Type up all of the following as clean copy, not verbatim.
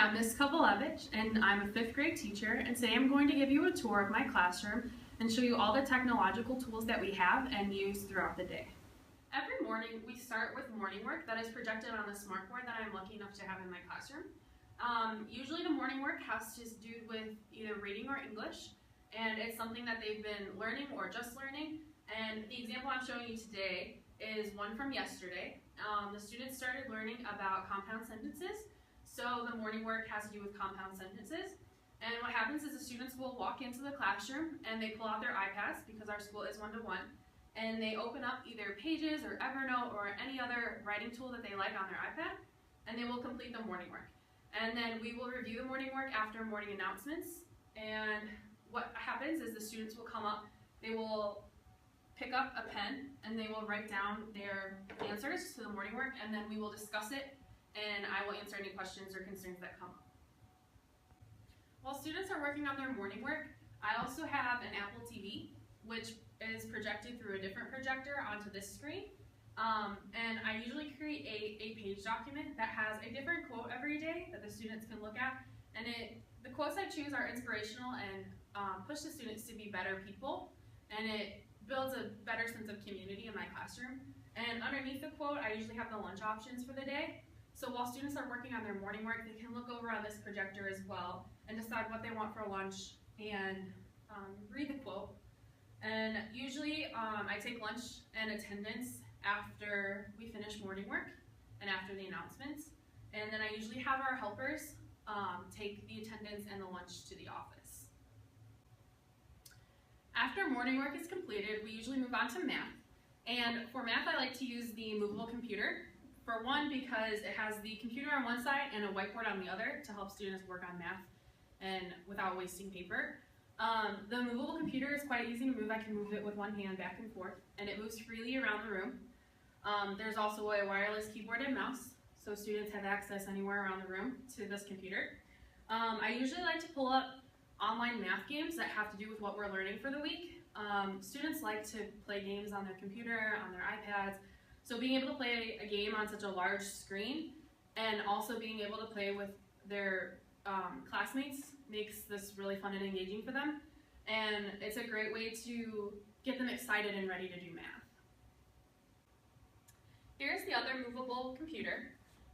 I'm Ms. Kovalevich, and I'm a 5th grade teacher, and today I'm going to give you a tour of my classroom and show you all the technological tools that we have and use throughout the day. Every morning, we start with morning work that is projected on the smartboard that I'm lucky enough to have in my classroom. Usually the morning work has to do with either reading or English, and it's something that they've been learning or just learning. And the example I'm showing you today is one from yesterday. The students started learning about compound sentences. So the morning work has to do with compound sentences. And what happens is the students will walk into the classroom and they pull out their iPads, because our school is one-to-one, and they open up either Pages or Evernote or any other writing tool that they like on their iPad, and they will complete the morning work. And then we will review the morning work after morning announcements. And what happens is the students will come up, they will pick up a pen, and they will write down their answers to the morning work, and then we will discuss it, and I will answer any questions or concerns that come up. While students are working on their morning work, I also have an Apple TV, which is projected through a different projector onto this screen. And I usually create a page document that has a different quote every day that the students can look at. And the quotes I choose are inspirational and push the students to be better people. And it builds a better sense of community in my classroom. And underneath the quote, I usually have the lunch options for the day. So while students are working on their morning work, they can look over on this projector as well and decide what they want for lunch and read the quote. And usually I take lunch and attendance after we finish morning work and after the announcements. And then I usually have our helpers take the attendance and the lunch to the office. After morning work is completed, we usually move on to math. And for math, I like to use the movable computer. For one, because it has the computer on one side and a whiteboard on the other to help students work on math and without wasting paper. The movable computer is quite easy to move. I can move it with one hand back and forth, and it moves freely around the room. There's also a wireless keyboard and mouse, so students have access anywhere around the room to this computer. I usually like to pull up online math games that have to do with what we're learning for the week. Students like to play games on their computer, on their iPads, so being able to play a game on such a large screen and also being able to play with their classmates makes this really fun and engaging for them. And it's a great way to get them excited and ready to do math. Here's the other movable computer.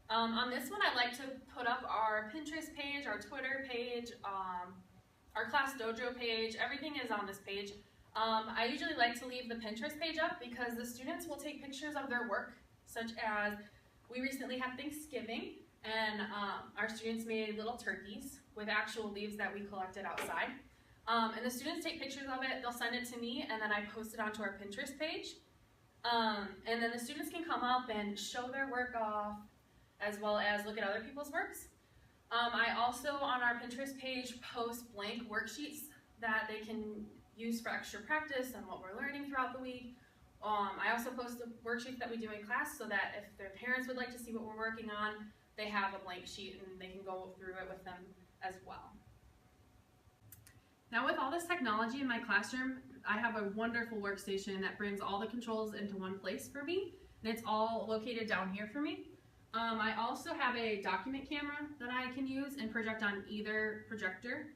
On this one, I like to put up our Pinterest page, our Twitter page, our Class Dojo page. Everything is on this page. I usually like to leave the Pinterest page up because the students will take pictures of their work, such as we recently had Thanksgiving, and our students made little turkeys with actual leaves that we collected outside. And the students take pictures of it, they'll send it to me, and then I post it onto our Pinterest page. And then the students can come up and show their work off, as well as look at other people's works. I also, on our Pinterest page, post blank worksheets that they can use for extra practice and what we're learning throughout the week. I also post the worksheets that we do in class so that if their parents would like to see what we're working on, they have a blank sheet and they can go through it with them as well. Now, with all this technology in my classroom, I have a wonderful workstation that brings all the controls into one place for me, and it's all located down here for me. I also have a document camera that I can use and project on either projector.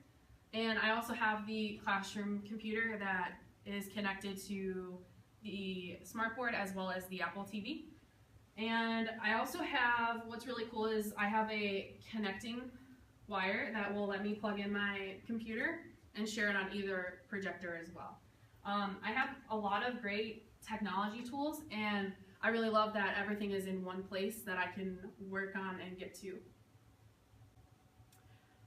And I also have the classroom computer that is connected to the smartboard as well as the Apple TV. And I also have, what's really cool is I have a connecting wire that will let me plug in my computer and share it on either projector as well. I have a lot of great technology tools, and I really love that everything is in one place that I can work on and get to.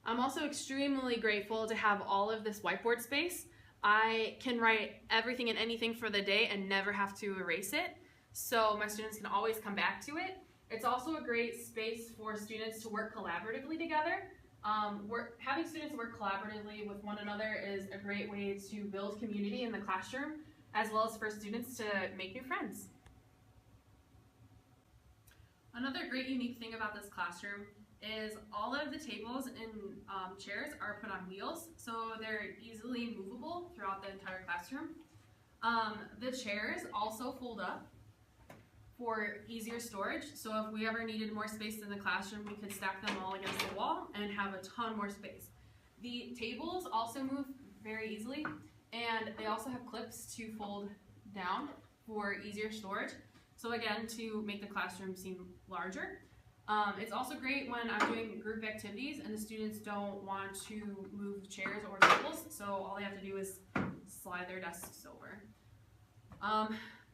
I'm also extremely grateful to have all of this whiteboard space. I can write everything and anything for the day and never have to erase it, so my students can always come back to it. It's also a great space for students to work collaboratively together. Having students work collaboratively with one another is a great way to build community in the classroom, as well as for students to make new friends. Another great unique thing about this classroom is all of the tables and chairs are put on wheels, so they're easily movable throughout the entire classroom. The chairs also fold up for easier storage, so if we ever needed more space in the classroom, we could stack them all against the wall. wall and have a ton more space. The tables also move very easily, and they also have clips to fold down for easier storage. So again, to make the classroom seem larger. It's also great when I'm doing group activities and the students don't want to move chairs or tables, so all they have to do is slide their desks over.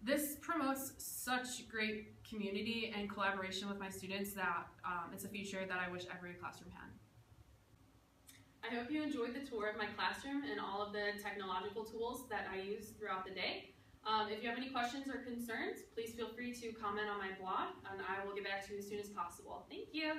This promotes such great community and collaboration with my students that it's a feature that I wish every classroom had. I hope you enjoyed the tour of my classroom and all of the technological tools that I use throughout the day. If you have any questions or concerns, please feel free to comment on my blog, and I will get back to you as soon as possible. Thank you.